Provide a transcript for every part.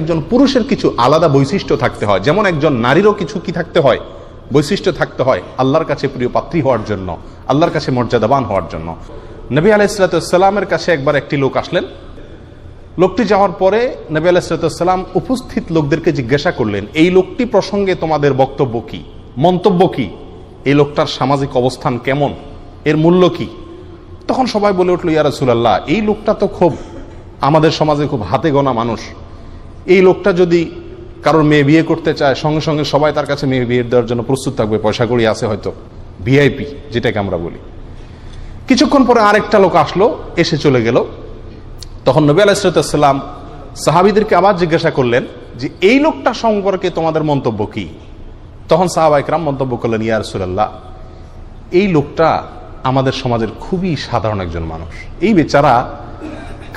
একজন পুরুষের কিছু আলাদা বৈশিষ্ট্য থাকতে হয়, যেমন একজন নারীরও কিছু কি থাকতে হয়, বৈশিষ্ট্য থাকতে হয় আল্লাহর কাছে প্রিয় পাত্রী হওয়ার জন্য, আল্লাহর কাছে মর্যাদাবান হওয়ার জন্য। নবী আলাইহিসসালামের কাছে একবার একটি লোক আসলেন। লোকটি যাওয়ার পরে নবী আলাইহিসসালাম উপস্থিত লোকদেরকে জিজ্ঞাসা করলেন, এই লোকটি প্রসঙ্গে তোমাদের বক্তব্য কি, মন্তব্য কি, এই লোকটার সামাজিক অবস্থান কেমন, এর মূল্য কি? তখন সবাই বলে উঠল, ইয়া রাসূলুল্লাহ, এই লোকটা তো খুব আমাদের সমাজে খুব হাতে গোনা মানুষ। এই লোকটা যদি কারোর মেয়ে বিয়ে করতে চায়, সঙ্গে সঙ্গে সবাই তার কাছে মেয়ে বিয়ে দেওয়ার জন্য প্রস্তুত থাকবে, পয়সা কড়ি আছে হয়তো, ভিআইপি যেটাকে আমরা বলি। কিছুক্ষণ পরে আরেকটা লোক আসলো, এসে চলে গেল। তখন নবী আলাইহিসসালাম সাহাবীদেরকে আবার জিজ্ঞাসা করলেন যে এই লোকটা সম্পর্কে তোমাদের মন্তব্য কি? তখন সাহাবা ইকরাম মন্তব্য করলেন, ইয়া রাসূলুল্লাহ, এই লোকটা আমাদের সমাজের খুবই সাধারণ একজন মানুষ। এই বেচারা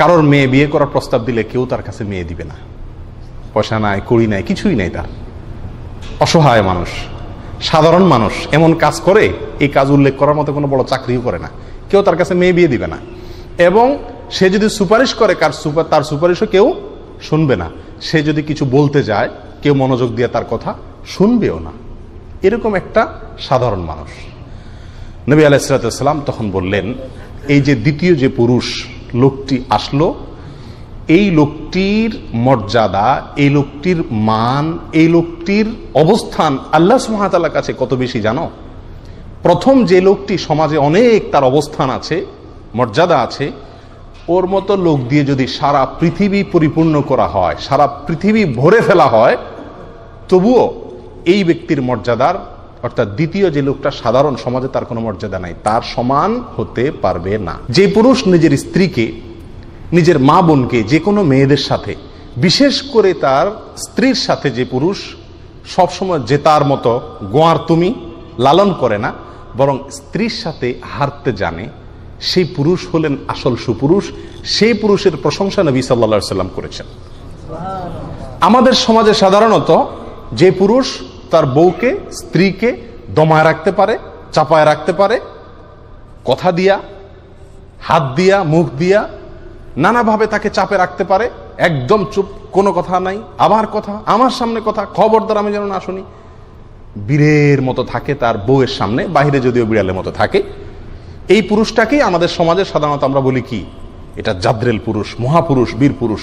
কারোর মেয়ে বিয়ে করার প্রস্তাব দিলে কেউ তার কাছে মেয়ে দিবে না, পয়সা নাই, কড়ি নাই, কিছুই নাই তার, অসহায় মানুষ, সাধারণ মানুষ, এমন কাজ করে এই কাজ উল্লেখ করার মতো কোনো বড় চাকরিও করে না, কেউ তার কাছে মেয়ে বিয়ে দিবে না, এবং সে যদি সুপারিশ করে তার সুপারিশও কেউ শুনবে না, সে যদি কিছু বলতে যায় কেউ মনোযোগ দিয়ে তার কথা শুনবেও না, এরকম একটা সাধারণ মানুষ। নবী আলাইহিসসালাম তখন বললেন, এই যে দ্বিতীয় যে পুরুষ লোকটি আসলো, এই লোকটির মর্যাদা, এই লোকটির মান, এই লোকটির অবস্থান আল্লাহ সুবহানাহু ওয়া তাআলার কাছে কত বেশি জানো? প্রথম যে লোকটি সমাজে অনেক তার অবস্থান আছে, মর্যাদা আছে, ওর মতো লোক দিয়ে যদি সারা পৃথিবী পরিপূর্ণ করা হয়, সারা পৃথিবী ভরে ফেলা হয়, তবুও এই ব্যক্তির মর্যাদার, অর্থাৎ দ্বিতীয় যে লোকটা সাধারণ সমাজে তার কোনো মর্যাদা নাই, তার সমান হতে পারবে না। যে পুরুষ নিজের স্ত্রীকে, নিজের মা বোনকে, যে কোনো মেয়েদের সাথে, বিশেষ করে তার স্ত্রীর সাথে যে পুরুষ সবসময় জেতার মতো গোয়ার তুমি লালন করে না, বরং স্ত্রীর সাথে হারতে জানে, সেই পুরুষ হলেন আসল সুপুরুষ। সেই পুরুষের প্রশংসা নবী সাল্লাল্লাহু আলাইহি ওয়াসাল্লাম করেছেন। আমাদের সমাজে সাধারণত যে পুরুষ তার বউকে, স্ত্রীকে দমায় রাখতে পারে, চাপায় রাখতে পারে, কথা দিয়া, হাত দিয়া, মুখ দিয়া নানাভাবে তাকে চাপে রাখতে পারে, একদম চুপ, কোনো কথা নাই, আবার কথা, আমার সামনে কথা, খবরদার আমি যেন না শুনি, বীরের মতো থাকে তার বউয়ের সামনে, বাহিরে যদিও বিড়ালের মতো থাকে। এই পুরুষটাকেই আমাদের সমাজে সাধারণত আমরা বলি কি, এটা জাদ্রেল পুরুষ, মহাপুরুষ, বীর পুরুষ।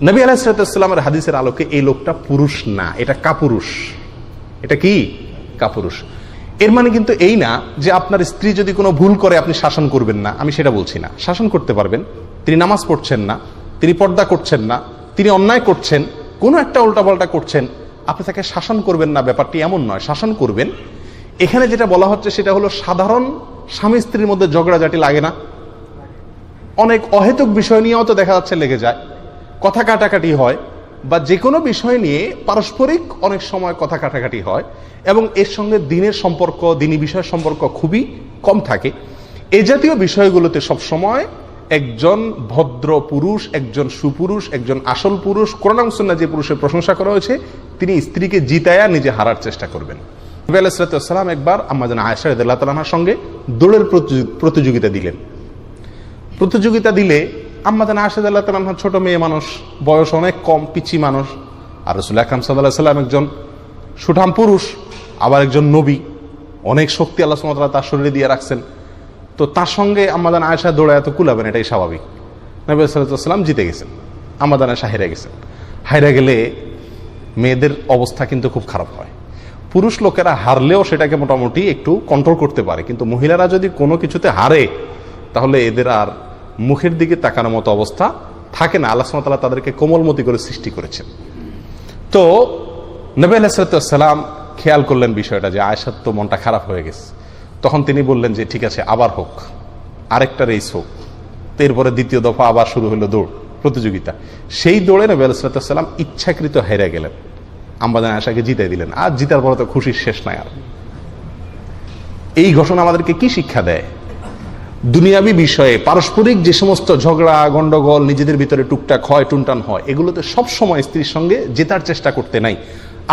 নবী আলাইহিসসালামের হাদিসের আলোকে এই লোকটা পুরুষ না, এটা কাপুরুষ। এটা কি? কাপুরুষ। এর মানে কিন্তু এই না যে আপনার স্ত্রী যদি কোনো ভুল করে আপনি শাসন করবেন না, আমি সেটা বলছি না। শাসন করতে পারবেন, তিনি নামাজ পড়ছেন না, তিনি পর্দা করছেন না, তিনি অন্যায় করছেন, কোনো একটা উল্টাপাল্টা করছেন, আপনি তাকে শাসন করবেন না, ব্যাপারটি এমন নয়, শাসন করবেন। এখানে যেটা বলা হচ্ছে সেটা হলো সাধারণ স্বামী স্ত্রীর মধ্যে ঝগড়াঝাটি লাগে না, অনেক অহেতুক বিষয় নিয়েও তো দেখা যাচ্ছে লেগে যায়, কথা কাটাকাটি হয়, বা যে কোনো বিষয় নিয়ে পারস্পরিক অনেক সময় কথা কাটাকাটি হয়, এবং এর সঙ্গে দিনের সম্পর্ক, দিনী বিষয়ের সম্পর্ক খুবই কম থাকে। এই জাতীয় বিষয়গুলোতে সবসময় একজন ভদ্র পুরুষ, একজন সুপুরুষ, একজন আসল পুরুষ, কোরআন এবং সুন্নাহ যে পুরুষের প্রশংসা করা হয়েছে, তিনি স্ত্রীকে জিতায়া নিজে হারার চেষ্টা করবেন। নবী আলাইহিস সালাম একবার আম্মা জান আয়েশা রাদিয়াল্লাহু তাআলা আনহার সঙ্গে দৌড়ের প্রতিযোগিতা দিলেন। প্রতিযোগিতা দিলে আম্মা জান আয়েশা রাদিয়াল্লাহু তাআলা আনহা ছোট মেয়ে মানুষ, বয়স অনেক কম, পিচ্চি মানুষ, আর রাসূল আকরাম সাল্লাল্লাহু আলাইহি ওয়াসাল্লাম একজন সুঠাম পুরুষ, আবার একজন নবী, অনেক শক্তি আল্লাহ সুবহানাহু ওয়া তাআলা তার শরীরে দিয়ে রাখছেন। তো তার সঙ্গে আম্মা জান আয়েশা দৌড়ায় এত কুলাবেন, এটাই স্বাভাবিক। নবী সাল্লাল্লাহু আলাইহি ওয়াসাল্লাম জিতে গেছেন, আম্মা জান আয়েশা হেরে গেছেন। হাইরা গেলে মেয়েদের অবস্থা কিন্তু খুব খারাপ হয়। পুরুষ লোকেরা হারলেও সেটাকে মোটামুটি একটু কন্ট্রোল করতে পারে, কিন্তু মহিলারা যদি কোনো কিছুতে হারে তাহলে এদের আর মুখের দিকে তাকানোর মতো অবস্থা থাকে না। আল্লাহ সুবহানাহু ওয়া তাআলা তাদেরকে কোমলমতি করে সৃষ্টি করেছেন। তো নবী আলাইহিস সালাম খেয়াল করলেন বিষয়টা যে আয়েশার তো মনটা খারাপ হয়ে গেছে। তখন তিনি বললেন যে ঠিক আছে, আবার হোক, আরেকটা রেস হোক। তো এরপরে দ্বিতীয় দফা আবার শুরু হলো দৌড় প্রতিযোগিতা। সেই দৌড়ে নবী আলাইহিস সালাম ইচ্ছাকৃত হেরে গেলেন, আম্মা জান আয়েশাকে জিতাই দিলেন। আর জিতার পরে তো খুশির শেষ নাই আর। এই ঘটনা আমাদেরকে কি শিক্ষা দেয়? দুনিয়াবী বিষয়ে পারস্পরিক যে সমস্ত ঝগড়া গন্ডগোল নিজেদের ভিতরে টুকটাক হয়, টুনটান হয়, এগুলোতে সব সময় স্ত্রীর সঙ্গে জেতার চেষ্টা করতে নাই।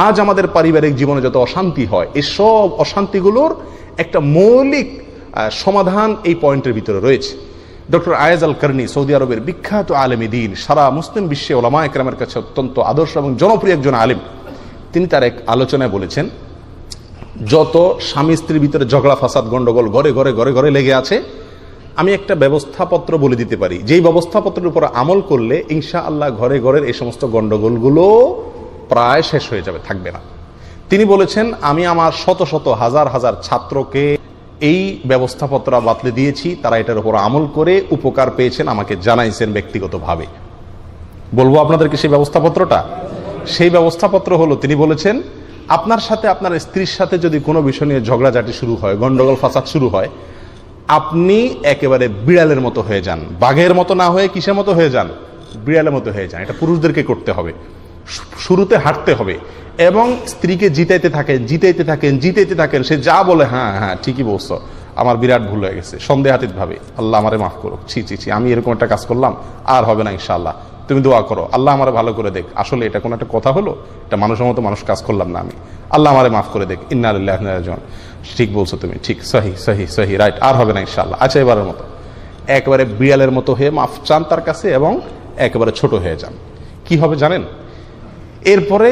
আজ আমাদের পারিবারিক জীবনে যত অশান্তি হয়, এই সব অশান্তিগুলোর একটা মৌলিক সমাধান এই পয়েন্টের ভিতরে রয়েছে। ডক্টর আয়েজ আল কারনি, সৌদি আরবের বিখ্যাত আলেমী দ্বীন, সারা মুসলিম বিশ্বে ওলামায়ে কেরামের কাছে অত্যন্ত আদর্শ এবং জনপ্রিয় একজন আলেম, তিনি তার এক আলোচনায় বলেছেন, যত স্বামী স্ত্রীর ভিতরে ঝগড়া ফাসাদ গন্ডগোল ঘরে ঘরে ঘরে ঘরে লেগে আছে, আমি একটা ব্যবস্থাপত্র বলে দিতে পারি, যেই ব্যবস্থাপত্রের উপর আমল করলে ইনশাআল্লাহ ঘরে ঘরের এই সমস্ত গন্ডগোলগুলো প্রায় শেষ হয়ে যাবে, থাকবে না। তিনি বলেছেন, আমি আমার শত শত হাজার হাজার ছাত্রকে এই ব্যবস্থাপত্র বাতলে দিয়েছি, তারা এটার উপর আমল করে উপকার পেয়েছেন, আমাকে জানাইছেন ব্যক্তিগতভাবে। বলবো আপনাদেরকে সেই ব্যবস্থাপত্রটা। সেই ব্যবস্থাপত্র হলো, তিনি বলেছেন, আপনার সাথে আপনার স্ত্রীর সাথে যদি কোনো বিষয় নিয়ে ঝগড়াঝাটি শুরু হয়, গন্ডগোল ফাসাদ শুরু হয়, আপনি একেবারে বিড়ালের মতো হয়ে যান, বাঘের মতো না হয়ে কিসের মতো হয়ে যান? বিড়ালের মতো হয়ে যান। এটা পুরুষদেরকে করতে হবে। শুরুতে হাঁটতে হবে এবং স্ত্রীকে জিতাইতে থাকেন, জিতাইতে থাকেন, জিতাইতে থাকেন। সে যা বলে, হ্যাঁ হ্যাঁ ঠিকই বলছো, আমার বিরাট ভুল হয়ে গেছে, সন্দেহাতীত ভাবে, আল্লাহ আমারে মাফ করো, ছি ছি ছি, আমি এরকম একটা কাজ করলাম, আর হবে না ইনশাআল্লাহ, তুমি দোয়া করো, আল্লাহ আমারে ভালো করে দেখ, আসলে এটা কোনো একটা কথা হলো, এটা মানুষের মতো মানুষ কাজ করলাম না আমি, আল্লাহ আমারে মাফ করে দেখ, ইন্না লিল্লাহি ওয়া ইন্না ইলাইহি রাজিউন, ঠিক বলছো তুমি, ঠিক, সহি সহি সহি, রাইট, আর হবে না ইনশাআল্লাহ, আচ্ছা এবারের মতো। একেবারে বিড়ালের মতো হয়ে মাফ চান তার কাছে এবং একেবারে ছোট হয়ে যান। কি হবে জানেন? এরপরে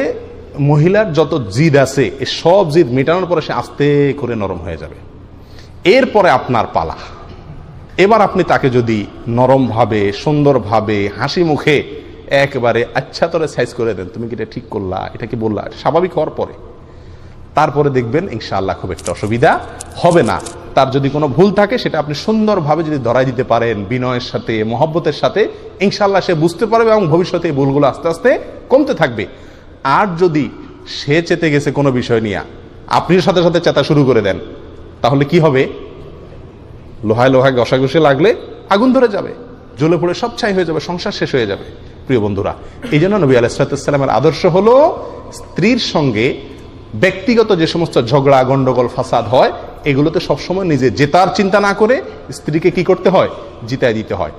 মহিলার যত জিদ আছে, এই সব জিদ মেটানোর পরে সে আস্তে করে নরম হয়ে যাবে। এরপরে আপনার পালা। এবার আপনি তাকে যদি নরমভাবে, সুন্দরভাবে, হাসি মুখে একেবারে আচ্ছা তরে সাইজ করে দেন, তুমি কি এটা ঠিক করলা, এটা কি বললা, স্বাভাবিক হওয়ার পরে, তারপরে দেখবেন ইনশাআল্লাহ খুব একটা অসুবিধা হবে না। তার যদি কোনো ভুল থাকে সেটা আপনি সুন্দরভাবে যদি ধরাই দিতে পারেন, বিনয়ের সাথে, মহব্বতের সাথে, ইনশাআল্লাহ সে বুঝতে পারবে এবং ভবিষ্যতে এই ভুলগুলো আস্তে আস্তে কমতে থাকবে। আর যদি সে চেতে গেছে কোনো বিষয় নিয়ে, আপনির সাথে সাথে চেতা শুরু করে দেন, তাহলে কি হবে? লোহায় লোহায় ঘষাঘষি লাগলে আগুন ধরে যাবে, জ্বলে পড়ে সব ছাই হয়ে যাবে, সংসার শেষ হয়ে যাবে। প্রিয় বন্ধুরা, এই জন্য নবী আলাইহিস সালামের আদর্শ হলো স্ত্রীর সঙ্গে ব্যক্তিগত যে সমস্ত ঝগড়া গন্ডগোল ফাসাদ হয়, এগুলোতে সবসময় নিজে জেতার চিন্তা না করে স্ত্রীকে কি করতে হয়? জিতায় দিতে হয়।